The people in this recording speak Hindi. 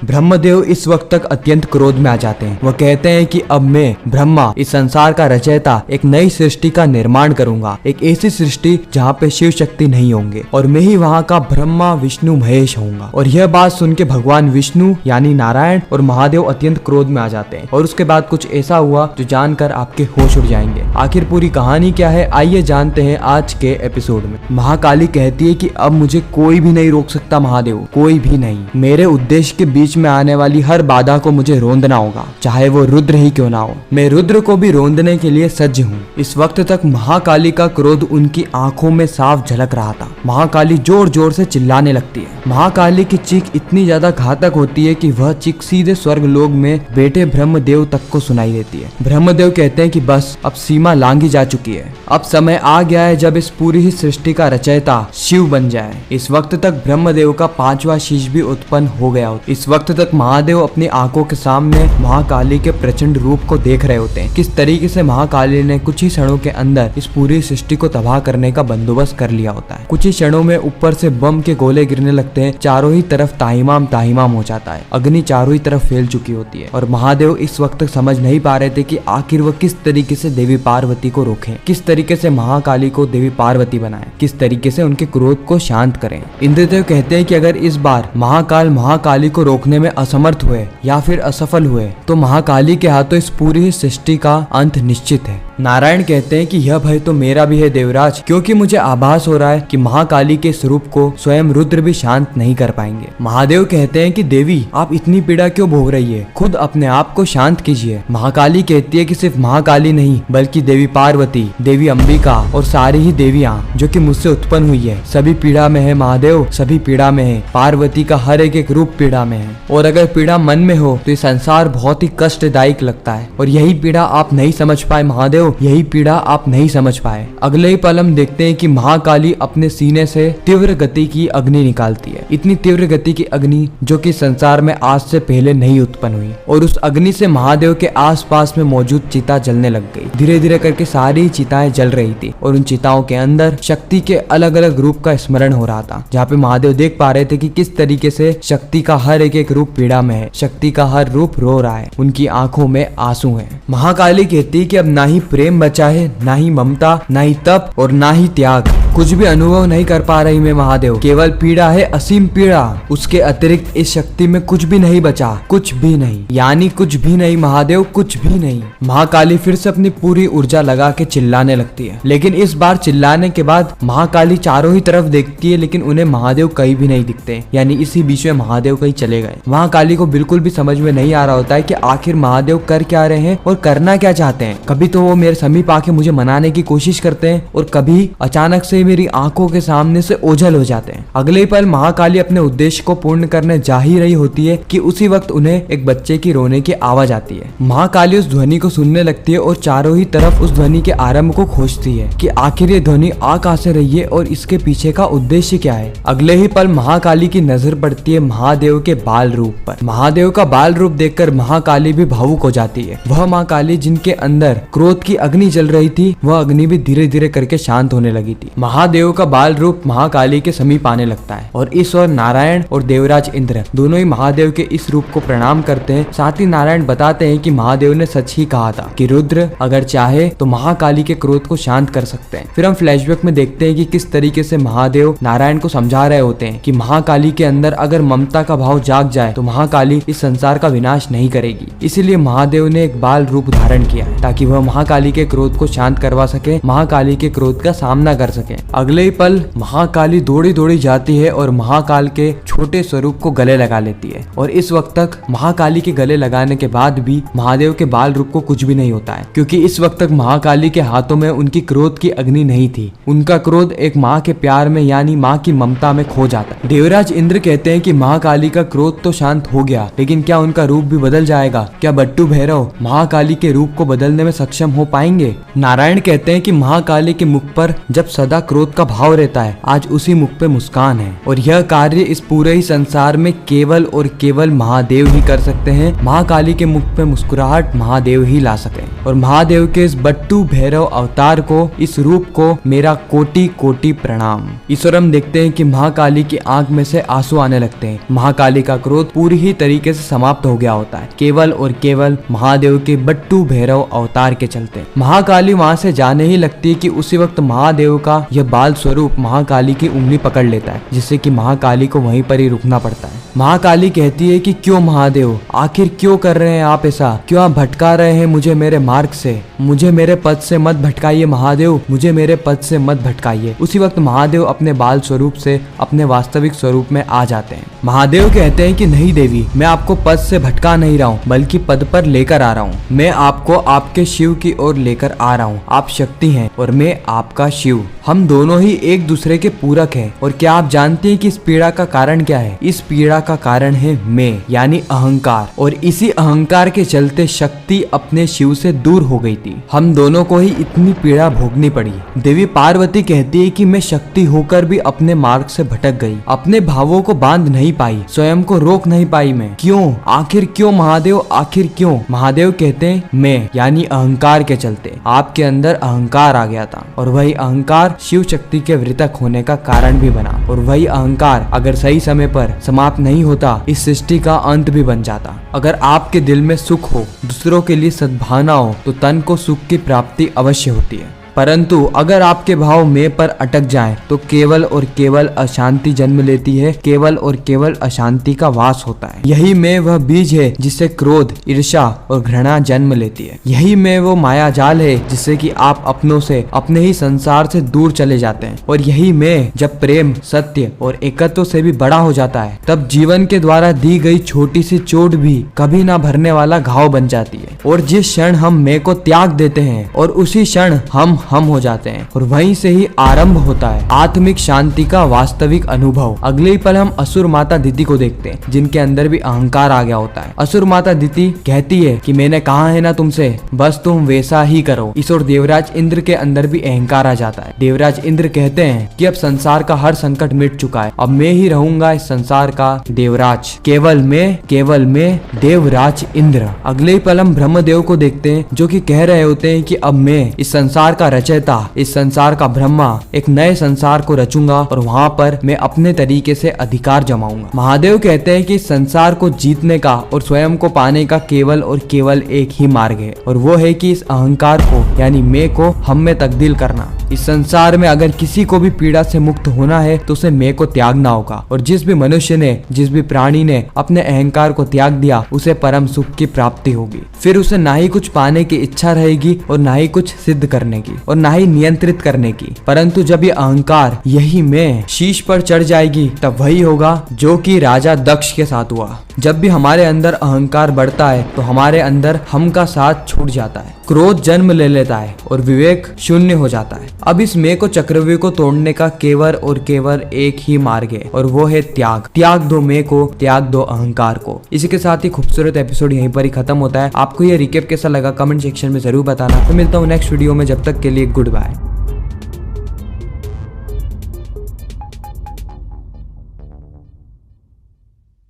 ब्रह्मदेव इस वक्त तक अत्यंत क्रोध में आ जाते हैं। वह कहते हैं कि अब मैं ब्रह्मा इस संसार का रचयिता एक नई सृष्टि का निर्माण करूंगा, एक ऐसी सृष्टि जहाँ पे शिव शक्ति नहीं होंगे और मैं ही वहाँ का ब्रह्मा विष्णु महेश होऊंगा। और यह बात सुन के भगवान विष्णु यानी नारायण और महादेव अत्यंत क्रोध में आ जाते हैं और उसके बाद कुछ ऐसा हुआ जो जानकर आपके होश उड़ जाएंगे। आखिर पूरी कहानी क्या है, आइए जानते हैं आज के एपिसोड में। महाकाली कहती है कि अब मुझे कोई भी नहीं रोक सकता महादेव, कोई भी नहीं। मेरे उद्देश्य के बीच में आने वाली हर बाधा को मुझे रोंदना होगा, चाहे वो रुद्र ही क्यों ना हो। मैं रुद्र को भी रोंदने के लिए सज्ज हूँ। इस वक्त तक महाकाली का क्रोध उनकी आंखों में साफ झलक रहा था। महाकाली जोर जोर से चिल्लाने लगती है। महाकाली की चीख इतनी ज्यादा घातक होती है कि वह चीख सीधे स्वर्ग लोक में बैठे ब्रह्मदेव तक को सुनाई देती है। ब्रह्मदेव कहते हैं कि बस अब सीमा लांघी जा चुकी है, अब समय आ गया है जब इस पूरी ही सृष्टि का रचयिता शिव बन जाए। इस वक्त तक ब्रह्मदेव का 5वां शीश भी उत्पन्न हो गया होता। इस वक्त तक महादेव अपनी आंखों के सामने महाकाली के प्रचंड रूप को देख रहे होते हैं। किस तरीके से महाकाली ने कुछ ही क्षणों के अंदर इस पूरी सृष्टि को तबाह करने का बंदोबस्त कर लिया होता है। कुछ ही क्षणों में ऊपर से बम के गोले गिरने लगते हैं, चारों ही तरफ ताहिमाम ताहिमाम हो जाता है। अग्नि चारों ही तरफ फैल चुकी होती है और महादेव इस वक्त तक समझ नहीं पा रहे थे कि आखिर वह किस तरीके से देवी पार्वती को रोकें, किस तरीके से महाकाली को देवी पार्वती बनाएं, किस तरीके से उनके क्रोध को शांत करें। इंद्रदेव कहते हैं कि अगर इस बार महाकाल महाकाली को रोकने में असमर्थ हुए या फिर असफल हुए तो महाकाली के हाथों इस पूरी सृष्टि का अंत निश्चित है। नारायण कहते हैं कि यह भय तो मेरा भी है देवराज, क्योंकि मुझे आभास हो रहा है कि महाकाली के स्वरूप को स्वयं रुद्र भी शांत नहीं कर पाएंगे। महादेव कहते हैं कि देवी आप इतनी पीड़ा क्यों भोग रही है, खुद अपने आप को शांत कीजिए। महाकाली कहती है कि सिर्फ महाकाली नहीं बल्कि देवी पार्वती, देवी अंबिका और सारी ही देवियां जो कि मुझसे उत्पन्न हुई है सभी पीड़ा में है महादेव, सभी पीड़ा में है। पार्वती का हर एक रूप पीड़ा में है और अगर पीड़ा मन में हो तो ये संसार बहुत ही कष्टदायक लगता है और यही पीड़ा आप नहीं समझ पाए महादेव, यही पीड़ा आप नहीं समझ पाए। अगले ही पल हम देखते हैं कि महाकाली अपने सीने से तीव्र गति की अग्नि निकालती है, इतनी तीव्र गति की अग्नि जो कि संसार में आज से पहले नहीं उत्पन्न हुई और उस अग्नि से महादेव के आसपास में मौजूद चिता जलने लग गई। धीरे धीरे करके सारी चिताएं जल रही थी और उन चिताओं के अंदर शक्ति के अलग अलग रूप का स्मरण हो रहा था, जहाँ पे महादेव देख पा रहे थे कि किस तरीके से शक्ति का हर एक रूप पीड़ा में है, शक्ति का हर रूप रो रहा है, उनकी आंखों में आंसू है। महाकाली कहती है कि अब ना ही प्रेम बचा है, ना ही ममता, ना ही तप और ना ही त्याग, कुछ भी अनुभव नहीं कर पा रही मैं महादेव। केवल पीड़ा है, असीम पीड़ा। उसके अतिरिक्त इस शक्ति में कुछ भी नहीं बचा, कुछ भी नहीं, यानी कुछ भी नहीं महादेव, कुछ भी नहीं। महाकाली फिर से अपनी पूरी ऊर्जा लगा के चिल्लाने लगती है, लेकिन इस बार चिल्लाने के बाद महाकाली चारों ही तरफ देखती है लेकिन उन्हें महादेव कहीं भी नहीं दिखते, यानी इसी बीच में महादेव कहीं चले गए। महाकाली को बिल्कुल भी समझ में नहीं आ रहा होता है कि आखिर महादेव कर क्या रहे हैं और करना क्या चाहते हैं। कभी तो वो मेरे समीप आके मुझे मनाने की कोशिश करते हैं और कभी अचानक से मेरी आंखों के सामने से ओझल हो जाते हैं। अगले पल महाकाली अपने उद्देश्य को पूर्ण करने जा ही रही होती है कि उसी वक्त उन्हें एक बच्चे की रोने की आवाज आती है। महाकाली उस ध्वनि को सुनने लगती है और चारों ही तरफ उस ध्वनि के आरंभ को खोजती है कि आखिर ये ध्वनि आ कहां से रही है और इसके पीछे का उद्देश्य क्या है। अगले ही पल महाकाली की नजर पड़ती है महादेव के बाल रूप पर। महादेव का बाल रूप देखकर महाकाली भी भावुक हो जाती है। वह महाकाली जिनके अंदर क्रोध की अग्नि जल रही थी, वह अग्नि भी धीरे धीरे करके शांत होने लगी थी। महादेव का बाल रूप महाकाली के समीप आने लगता है और इस ओर नारायण और देवराज इंद्र दोनों ही महादेव के इस रूप को प्रणाम करते हैं। साथ ही नारायण बताते हैं कि महादेव ने सच ही कहा था कि रुद्र अगर चाहे तो महाकाली के क्रोध को शांत कर सकते हैं। फिर हम फ्लैशबैक में देखते हैं कि किस तरीके से महादेव नारायण को समझा रहे होते हैं कि महाकाली के अंदर अगर ममता का भाव जाग जाए तो महाकाली इस संसार का विनाश नहीं करेगी। इसीलिए महादेव ने एक बाल रूप धारण किया ताकि वह महाकाली के क्रोध को शांत करवा सके, महाकाली के क्रोध का सामना कर सके। अगले ही पल महाकाली दौड़ी दौड़ी जाती है और महाकाल के छोटे स्वरूप को गले लगा लेती है और इस वक्त तक महाकाली के गले लगाने के बाद भी महादेव के बाल रूप को कुछ भी नहीं होता है, क्योंकि इस वक्त तक महाकाली के हाथों में उनकी क्रोध की अग्नि नहीं थी। उनका क्रोध एक माँ के प्यार में यानी माँ की ममता में खो जाता है। देवराज इंद्र कहते हैं कि महाकाली का क्रोध तो शांत हो गया, लेकिन क्या उनका रूप भी बदल जाएगा? क्या बट्टू भैरव महाकाली के रूप को बदलने में सक्षम हो पाएंगे। नारायण कहते हैं कि महाकाली के मुख पर जब सदा क्रोध का भाव रहता है, आज उसी मुख पे मुस्कान है और यह कार्य इस पूरे ही संसार में केवल और केवल महादेव ही कर सकते हैं। महाकाली के मुख पे मुस्कुराहट महादेव ही ला सके और महादेव के इस बट्टू भैरव अवतार को, इस रूप को मेरा कोटि कोटि प्रणाम। ईश्वर हम देखते हैं कि महाकाली की आंख में से आंसू आने लगते हैं। महाकाली का क्रोध पूरी ही तरीके से समाप्त हो गया होता है, केवल और केवल महादेव के बट्टू भैरव अवतार के चलते। महाकाली वहां से जाने ही लगती है कि उसी वक्त महादेव का यह बाल स्वरूप महाकाली की उंगली पकड़ लेता है, जिससे कि महाकाली को वहीं पर ही रुकना पड़ता है। महाकाली कहती है कि क्यों महादेव, आखिर क्यों कर रहे हैं आप ऐसा, क्यों आप भटका रहे हैं मुझे मेरे मार्ग से, मुझे मेरे पद से मत भटकाइए महादेव, मुझे मेरे पद से मत भटकाइए। उसी वक्त महादेव अपने बाल स्वरूप से अपने वास्तविक स्वरूप में आ जाते हैं। महादेव कहते हैं कि नहीं देवी, मैं आपको पद से भटका नहीं रहा हूँ, बल्कि पद पर लेकर आ रहा हूँ। मैं आपको आपके शिव की ओर लेकर आ रहा हूँ। आप शक्ति हैं और मैं आपका शिव, हम दोनों ही एक दूसरे के पूरक हैं। और क्या आप जानते हैं कि इस पीड़ा का कारण क्या है? इस पीड़ा का कारण है मैं, यानी अहंकार, और इसी अहंकार के चलते शक्ति अपने शिव से दूर हो गई थी। हम दोनों को ही इतनी पीड़ा भोगनी पड़ी। देवी पार्वती कहती है कि मैं शक्ति होकर भी अपने मार्ग से भटक गई, अपने भावों को बांध नहीं पाई, स्वयं को रोक नहीं पाई। मैं क्यों, आखिर क्यों महादेव, आखिर क्यों? महादेव कहते हैं मैं, यानी अहंकार के चलते आपके अंदर अहंकार आ गया था और वही अहंकार शिव शक्ति के वृतक होने का कारण भी बना। और वही अहंकार अगर सही समय पर समाप्त नहीं होता, इस सृष्टि का अंत भी बन जाता। अगर आपके दिल में सुख हो, दूसरों के लिए सद्भावना हो, तो तन को सुख की प्राप्ति अवश्य होती है। परंतु अगर आपके भाव में पर अटक जाएं, तो केवल और केवल अशांति जन्म लेती है, केवल और केवल अशांति का वास होता है। यही में वह बीज है जिससे क्रोध, ईर्ष्या और घृणा जन्म लेती है। यही में वो माया जाल है जिससे कि आप अपनों से, अपने ही संसार से दूर चले जाते हैं। और यही में जब प्रेम, सत्य और एकत्व से भी बड़ा हो जाता है, तब जीवन के द्वारा दी गई छोटी सी चोट भी कभी ना भरने वाला घाव बन जाती है। और जिस क्षण हम मैं को त्याग देते हैं और उसी क्षण हम हो जाते हैं और वहीं से ही आरंभ होता है आत्मिक शांति का वास्तविक अनुभव। अगले ही पल हम असुर माता दिति को देखते हैं, जिनके अंदर भी अहंकार आ गया होता है। असुर माता दिति कहती है कि मैंने कहा है ना तुमसे, बस तुम वैसा ही करो। इस और देवराज इंद्र के अंदर भी अहंकार आ जाता है। देवराज इंद्र कहते हैं कि अब संसार का हर संकट मिट चुका है, अब मैं ही रहूंगा इस संसार का देवराज, केवल मैं देवराज इंद्र। अगले ही पल हम ब्रह्मदेव को देखते हैं, जो कि कह रहे होते हैं कि अब मैं इस संसार का रचयिता, इस संसार का ब्रह्मा, एक नए संसार को रचूंगा और वहाँ पर मैं अपने तरीके से अधिकार जमाऊंगा। महादेव कहते हैं कि इस संसार को जीतने का और स्वयं को पाने का केवल और केवल एक ही मार्ग है, और वो है कि इस अहंकार को, यानी मैं को हम में तब्दील करना। इस संसार में अगर किसी को भी पीड़ा से मुक्त होना है तो उसे मैं को त्यागना होगा। और जिस भी मनुष्य ने, जिस भी प्राणी ने अपने अहंकार को त्याग दिया, उसे परम सुख की प्राप्ति होगी। फिर उसे ना ही कुछ पाने की इच्छा रहेगी और ना ही कुछ सिद्ध करने की और ना ही नियंत्रित करने की। परंतु जब ये अहंकार, यही मैं, शीश पर चढ़ जाएगी, तब वही होगा जो कि राजा दक्ष के साथ हुआ। जब भी हमारे अंदर अहंकार बढ़ता है तो हमारे अंदर हम का साथ छूट जाता है, क्रोध जन्म ले लेता है और विवेक शून्य हो जाता है। अब इस मैं को, चक्रव्यूह को तोड़ने का केवल और केवल एक ही मार्ग है, और वो है त्याग। त्याग दो मैं को, त्याग दो अहंकार को। इसी के साथ ही खूबसूरत एपिसोड यहीं पर ही खत्म होता है। आपको ये रिकेप कैसा लगा कमेंट सेक्शन में जरूर बताना। तो मिलता हूँ नेक्स्ट वीडियो में, जब तक के लिए गुड बाय।